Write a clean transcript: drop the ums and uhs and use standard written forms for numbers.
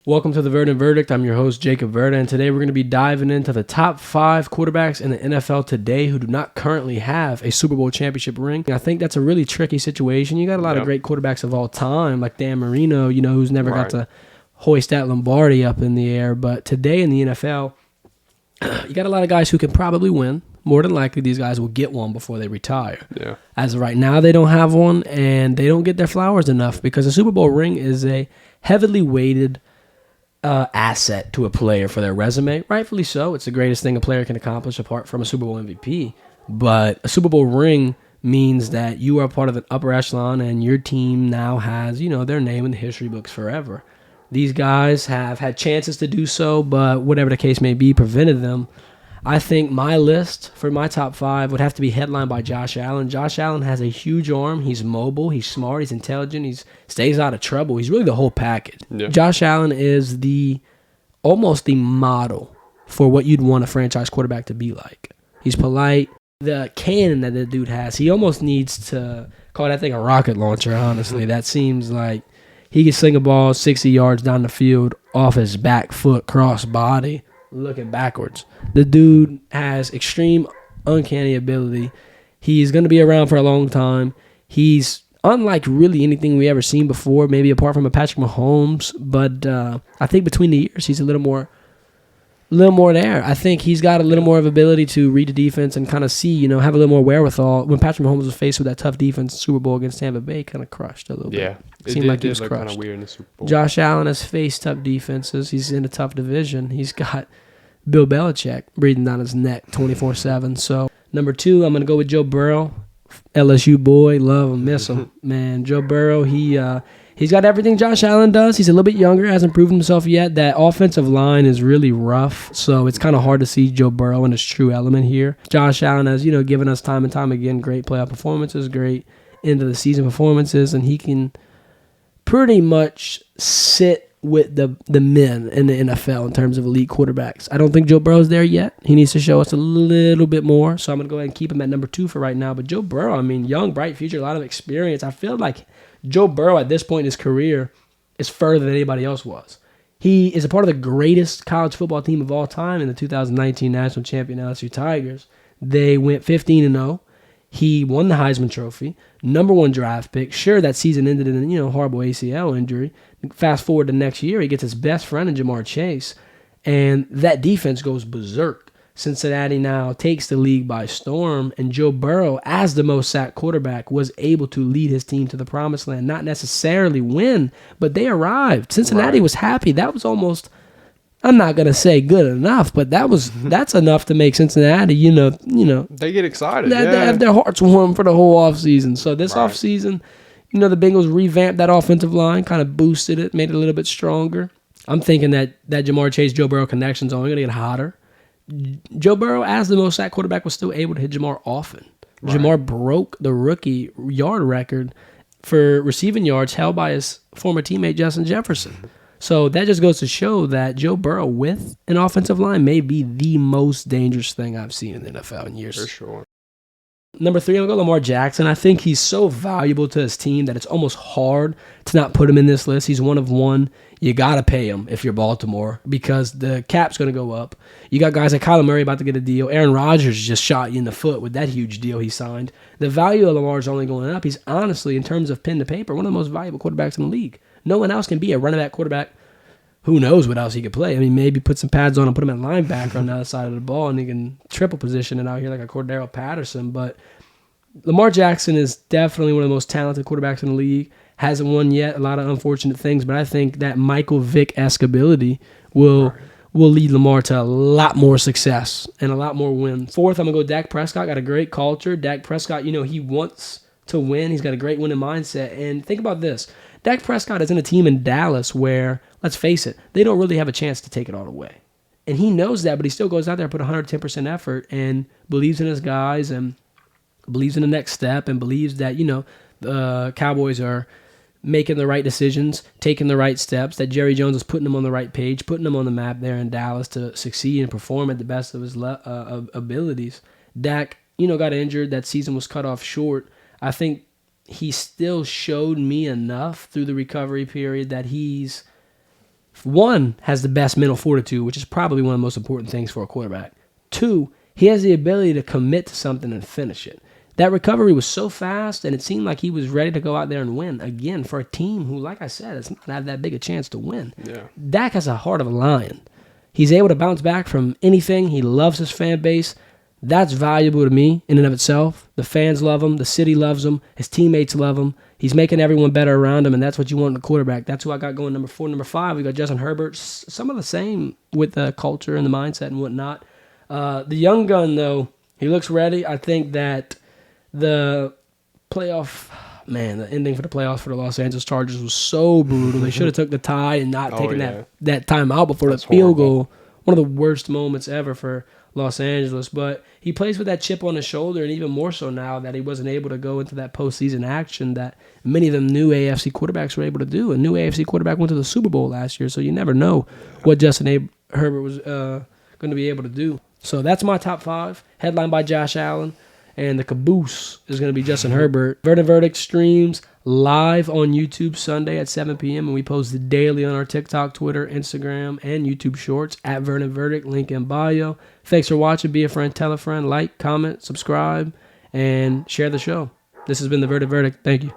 Welcome to the Verdant Verdict. I'm your host, Jacob Verda, and today we're going to be diving into the top 5 quarterbacks in the NFL today who do not currently have a Super Bowl championship ring. I think that's a really tricky situation. You got a lot of great quarterbacks of all time, like Dan Marino, who's never got to hoist that Lombardi up in the air. But today in the NFL, you got a lot of guys who can probably win. More than likely, these guys will get one before they retire. Yeah. As of right now, they don't have one, and they don't get their flowers enough because a Super Bowl ring is a heavily weighted asset to a player for their resume. Rightfully so. It's the greatest thing a player can accomplish apart from a Super Bowl MVP. But a Super Bowl ring means that you are part of an upper echelon and your team now has, their name in the history books forever. These guys have had chances to do so, but whatever the case may be, prevented them. I think my list for my top 5 would have to be headlined by Josh Allen. Josh Allen has a huge arm. He's mobile. He's smart. He's intelligent. He stays out of trouble. He's really the whole package. Yeah. Josh Allen is almost the model for what you'd want a franchise quarterback to be like. He's polite. The cannon that the dude has, he almost needs to call that thing a rocket launcher, honestly. That seems like he can sling a ball 60 yards down the field off his back foot, cross body, looking backwards. The dude has extreme uncanny ability. He's going to be around for a long time. He's unlike really anything we ever seen before, maybe apart from a Patrick Mahomes. But I think between the years, he's a little more there. I think he's got a little more of ability to read the defense and kind of see, have a little more wherewithal. When Patrick Mahomes was faced with that tough defense Super Bowl against Tampa Bay, kind of crushed a little bit. Yeah. It seemed like he was crushed. Kind of weird in the Super Bowl. Josh Allen has faced tough defenses. He's in a tough division. He's got Bill Belichick breathing down his neck 24/7. So, number 2, I'm going to go with Joe Burrow. LSU boy, love him, miss him. Man, Joe Burrow, he's got everything Josh Allen does. He's a little bit younger, hasn't proven himself yet. That offensive line is really rough, so it's kind of hard to see Joe Burrow in his true element here. Josh Allen has, given us time and time again great playoff performances, great end of the season performances, and he can pretty much sit with the men in the NFL in terms of elite quarterbacks. I don't think Joe Burrow's there yet. He needs to show us a little bit more, so I'm going to go ahead and keep him at number 2 for right now. But Joe Burrow, young, bright future, a lot of experience. I feel like Joe Burrow at this point in his career is further than anybody else was. He is a part of the greatest college football team of all time in the 2019 national champion LSU Tigers. They went 15-0. He won the Heisman Trophy, number 1 draft pick. Sure, that season ended in a horrible ACL injury. Fast forward to next year, he gets his best friend in Jamar Chase, and that defense goes berserk. Cincinnati now takes the league by storm, and Joe Burrow, as the most sacked quarterback, was able to lead his team to the promised land. Not necessarily win, but they arrived. Cincinnati was happy. That was almost, I'm not going to say good enough, but that's enough to make Cincinnati, They get excited. They have their hearts warm for the whole offseason. So this offseason, the Bengals revamped that offensive line, kind of boosted it, made it a little bit stronger. I'm thinking that Jamar Chase-Joe Burrow connection is only going to get hotter. Joe Burrow, as the most sacked quarterback, was still able to hit Jamar often. Right. Jamar broke the rookie yard record for receiving yards held by his former teammate Justin Jefferson. So that just goes to show that Joe Burrow with an offensive line may be the most dangerous thing I've seen in the NFL in years. For sure. Number 3, I'm going to go Lamar Jackson. I think he's so valuable to his team that it's almost hard to not put him in this list. He's one of one. You got to pay him if you're Baltimore because the cap's going to go up. You got guys like Kyler Murray about to get a deal. Aaron Rodgers just shot you in the foot with that huge deal he signed. The value of Lamar is only going up. He's honestly, in terms of pen to paper, one of the most valuable quarterbacks in the league. No one else can be a running back quarterback. Who knows what else he could play? Maybe put some pads on and put him at linebacker on the other side of the ball, and he can triple position it out here like a Cordero Patterson. But Lamar Jackson is definitely one of the most talented quarterbacks in the league. Hasn't won yet. A lot of unfortunate things, but I think that Michael Vick-esque ability will lead Lamar to a lot more success and a lot more wins. 4th, I'm going to go Dak Prescott. Got a great culture. Dak Prescott, he wants to win. He's got a great winning mindset. And think about this. Dak Prescott is in a team in Dallas where, let's face it, they don't really have a chance to take it all away. And he knows that, but he still goes out there and put 110% effort and believes in his guys and believes in the next step and believes that, the Cowboys are making the right decisions, taking the right steps, that Jerry Jones is putting them on the right page, putting them on the map there in Dallas to succeed and perform at the best of his abilities. Dak, got injured. That season was cut off short. I think he still showed me enough through the recovery period that he's One, has the best mental fortitude, which is probably one of the most important things for a quarterback. Two, he has the ability to commit to something and finish it. That recovery was so fast, and it seemed like he was ready to go out there and win again for a team who, like I said, it's not have that big a chance to win. Yeah. Dak has a heart of a lion. He's able to bounce back from anything. He loves his fan base. That's valuable to me in and of itself. The fans love him. The city loves him. His teammates love him. He's making everyone better around him, and that's what you want in a quarterback. That's who I got going number 4. Number 5, we got Justin Herbert. Some of the same with the culture and the mindset and whatnot. The young gun, though, he looks ready. I think that the ending for the playoffs for the Los Angeles Chargers was so brutal. They should have took the tie and not taken that time out before the field goal. One of the worst moments ever for Los Angeles. But he plays with that chip on his shoulder, and even more so now that he wasn't able to go into that postseason action that many of them new AFC quarterbacks were able to do. A new AFC quarterback went to the Super Bowl last year, so you never know what Justin Herbert was going to be able to do. So that's my top 5, headlined by Josh Allen. And the caboose is going to be Justin Herbert. Verdict Verdict streams live on YouTube Sunday at 7 p.m. And we post it daily on our TikTok, Twitter, Instagram, and YouTube Shorts at Verdict Verdict. Link in bio. Thanks for watching. Be a friend, tell a friend, like, comment, subscribe, and share the show. This has been the Verdict Verdict. Thank you.